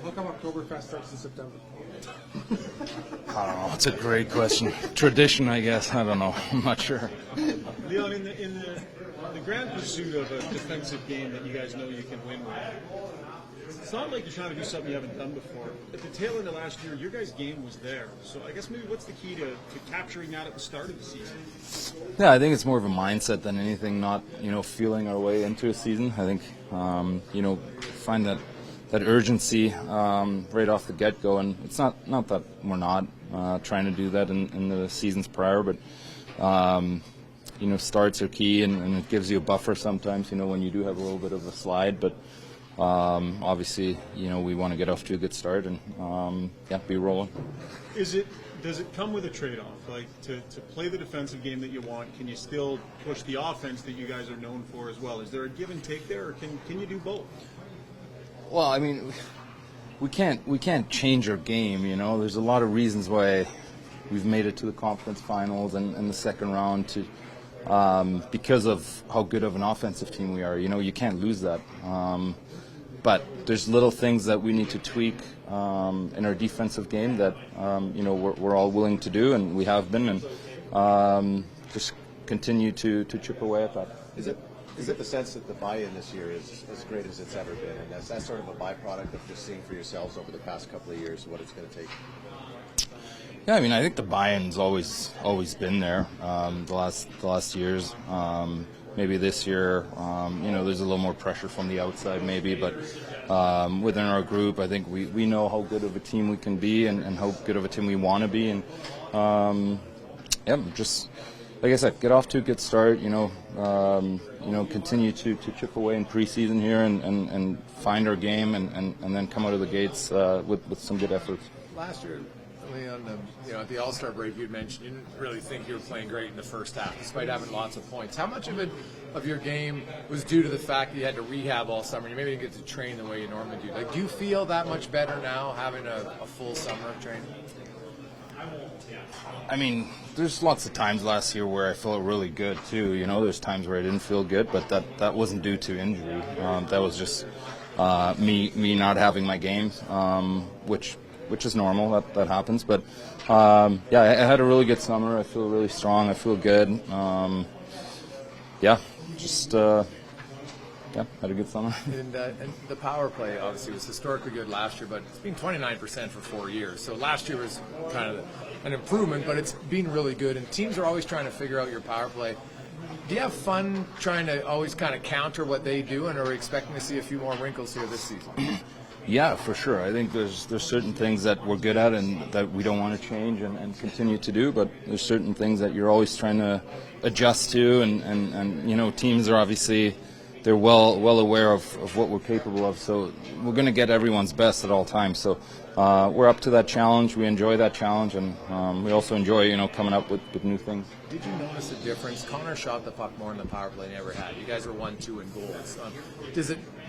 How come Oktoberfest starts in September? I don't know. It's a great question. Tradition, I guess. I don't know. I'm not sure. Leon, in the grand pursuit of a defensive game that you guys know you can win with, it's not like you're trying to do something you haven't done before. At the tail end of last year, your guys' game was there. So I guess maybe what's the key to capturing that at the start of the season? Yeah, I think it's more of a mindset than anything, not, feeling our way into a season. I think, find that urgency right off the get-go. And it's not that we're not trying to do that in the seasons prior, but, starts are key, and it gives you a buffer sometimes, when you do have a little bit of a slide. But obviously, we want to get off to a good start and, be rolling. Does it come with a trade-off? Like, to play the defensive game that you want, can you still push the offense that you guys are known for as well? Is there a give and take there, or can you do both? Well, I mean, we can't change our game, There's a lot of reasons why we've made it to the conference finals and the second round because of how good of an offensive team we are. You can't lose that. But there's little things that we need to tweak in our defensive game that we're all willing to do, and we have been, and just continue to chip away at that. Is it the sense that the buy-in this year is as great as it's ever been, and that's sort of a byproduct of just seeing for yourselves over the past couple of years what it's going to take? Yeah, I mean, I think the buy-in's always been there. The last years, maybe this year, there's a little more pressure from the outside, maybe, but within our group, I think we know how good of a team we can be and how good of a team we want to be, and just like I said, get off to a good start. Continue to chip away in preseason here and find our game, and then come out of the gates with some good efforts. Last year, Leon, at the All-Star break, you'd mentioned you didn't really think you were playing great in the first half, despite having lots of points. How much of your game was due to the fact that you had to rehab all summer? You maybe didn't get to train the way you normally do. Like, do you feel that much better now, having a full summer of training? I mean, there's lots of times last year where I felt really good too. There's times where I didn't feel good, but that wasn't due to injury. That was just me not having my games, which is normal. That happens. But I had a really good summer. I feel really strong. I feel good. Had a good summer. And the power play obviously was historically good last year, but it's been 29% for 4 years. So last year was kind of an improvement, but it's been really good. And teams are always trying to figure out your power play. Do you have fun trying to always kind of counter what they do, and are we expecting to see a few more wrinkles here this season? Yeah, for sure. I think there's certain things that we're good at and that we don't want to change and continue to do, but there's certain things that you're always trying to adjust to, and teams are obviously, they're well aware of what we're capable of, so we're going to get everyone's best at all times. So we're up to that challenge. We enjoy that challenge, and we also enjoy coming up with new things. Did you notice a difference? Connor shot the puck more in the power play than he ever had. You guys are 1-2 in goals.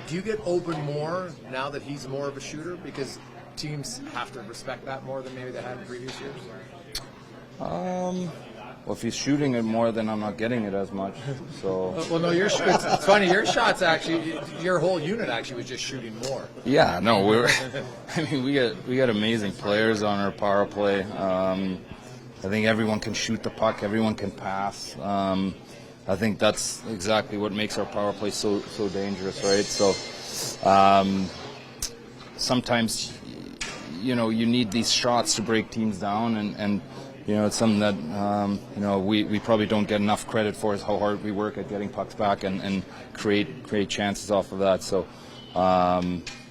Do you get open more now that he's more of a shooter, because teams have to respect that more than maybe they had in previous years? Well, if he's shooting it more, then I'm not getting it as much. So. Well, no, it's funny. Your shots actually, your whole unit actually was just shooting more. Yeah, no, we got amazing players on our power play. I think everyone can shoot the puck. Everyone can pass. I think that's exactly what makes our power play so dangerous, right? So sometimes you need these shots to break teams down, and it's something that we probably don't get enough credit for, is how hard we work at getting pucks back and create chances off of that. So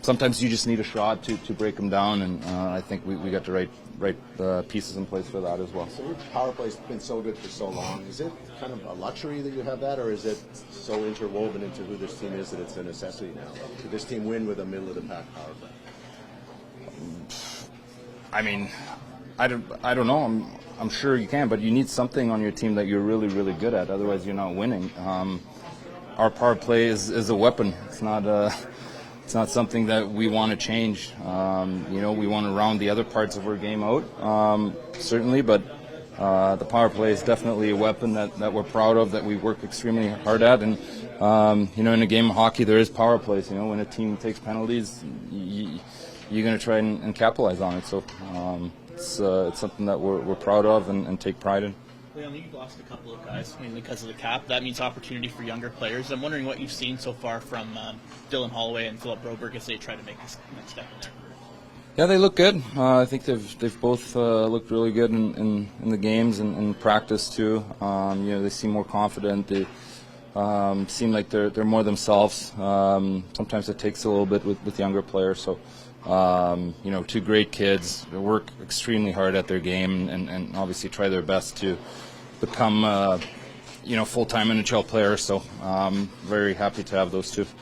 sometimes you just need a shot to break them down, and I think we got the right pieces in place for that as well. So your power play's been so good for so long. Is it kind of a luxury that you have that, or is it so interwoven into who this team is that it's a necessity now? Could this team win with a middle-of-the-pack power play? I mean, I don't know. I'm sure you can, but you need something on your team that you're really, really good at. Otherwise, you're not winning. Our power play is a weapon. It's not something that we want to change. We want to round the other parts of our game out, certainly, but the power play is definitely a weapon that we're proud of, that we work extremely hard at. And in a game of hockey, there is power plays. When a team takes penalties, you you're going to try and capitalize on it. So it's something that we're proud of and take pride in. Leon, you've lost a couple of guys, mainly because of the cap. That means opportunity for younger players. I'm wondering what you've seen so far from Dylan Holloway and Philip Broberg as they try to make this next step in their career. Yeah, they look good. I think they've both looked really good in the games and in practice too. They seem more confident. They seem like they're more themselves. Sometimes it takes a little bit with younger players. So, two great kids. They work extremely hard at their game and obviously try their best to become full-time NHL players. So, very happy to have those two.